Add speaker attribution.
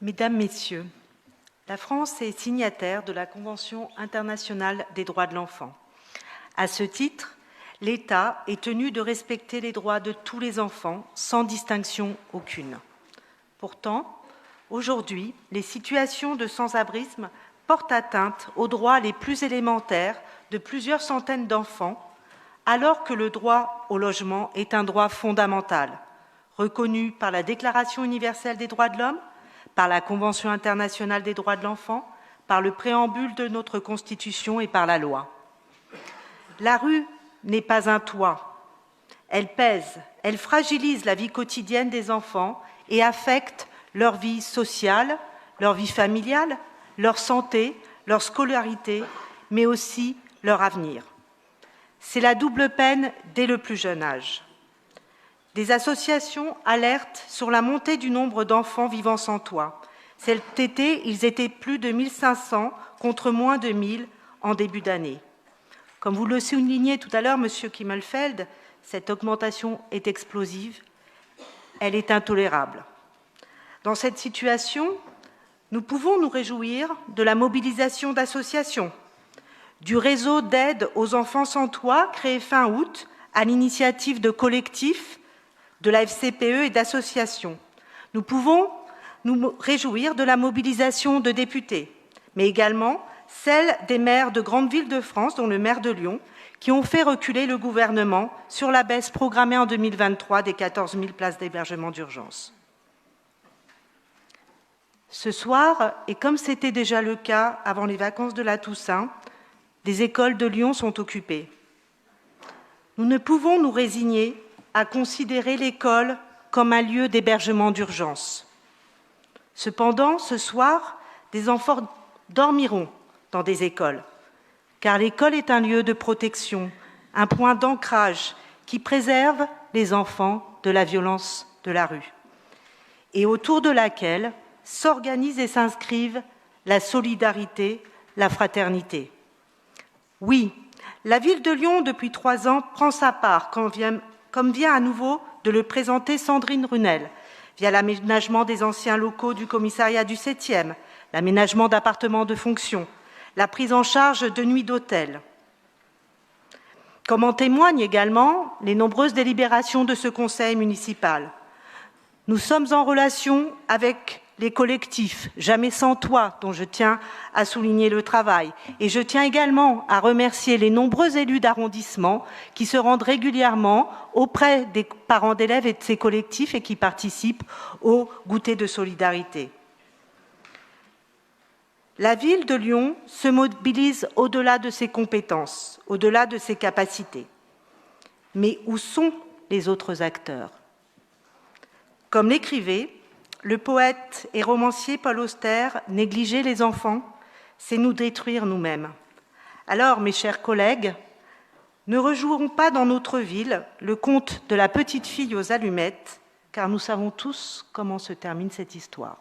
Speaker 1: Mesdames, Messieurs, la France est signataire de la Convention internationale des droits de l'enfant. À ce titre, l'État est tenu de respecter les droits de tous les enfants, sans distinction aucune. Pourtant, aujourd'hui, les situations de sans-abrisme portent atteinte aux droits les plus élémentaires de plusieurs centaines d'enfants, alors que le droit au logement est un droit fondamental, reconnu par la Déclaration universelle des droits de l'homme, par la Convention internationale des droits de l'enfant, par le préambule de notre Constitution et par la loi. La rue n'est pas un toit. Elle pèse, elle fragilise la vie quotidienne des enfants et affecte leur vie sociale, leur vie familiale, leur santé, leur scolarité, mais aussi leur avenir. C'est la double peine dès le plus jeune âge. Des associations alertent sur la montée du nombre d'enfants vivant sans toit. Cet été, ils étaient plus de 1500 contre moins de 1000 en début d'année. Comme vous le soulignez tout à l'heure, Monsieur Kimmelfeld, cette augmentation est explosive, elle est intolérable. Dans cette situation, nous pouvons nous réjouir de la mobilisation d'associations, du réseau d'aide aux enfants sans toit créé fin août à l'initiative de collectifs, de la FCPE et d'associations. Nous pouvons nous réjouir de la mobilisation de députés, mais également celle des maires de grandes villes de France, dont le maire de Lyon, qui ont fait reculer le gouvernement sur la baisse programmée en 2023 des 14 000 places d'hébergement d'urgence. Ce soir, et comme c'était déjà le cas avant les vacances de la Toussaint, des écoles de Lyon sont occupées. Nous ne pouvons nous résigner à considérer l'école comme un lieu d'hébergement d'urgence. Cependant, ce soir, des enfants dormiront dans des écoles, car l'école est un lieu de protection, un point d'ancrage qui préserve les enfants de la violence de la rue, et autour de laquelle s'organisent et s'inscrivent la solidarité, la fraternité. Oui, la ville de Lyon, depuis 3 ans, prend sa part, comme vient à nouveau de le présenter Sandrine Runel, via l'aménagement des anciens locaux du commissariat du 7e, l'aménagement d'appartements de fonction, la prise en charge de nuits d'hôtel. Comme en témoignent également les nombreuses délibérations de ce conseil municipal. Nous sommes en relation avec les collectifs Jamais sans toi, dont je tiens à souligner le travail. Et je tiens également à remercier les nombreux élus d'arrondissement qui se rendent régulièrement auprès des parents d'élèves et de ces collectifs et qui participent au goûter de solidarité. La ville de Lyon se mobilise au-delà de ses compétences, au-delà de ses capacités. Mais où sont les autres acteurs ? Comme l'écrivait le poète et romancier Paul Auster, négliger les enfants, c'est nous détruire nous-mêmes. Alors, mes chers collègues, ne rejouons pas dans notre ville le conte de la petite fille aux allumettes, car nous savons tous comment se termine cette histoire.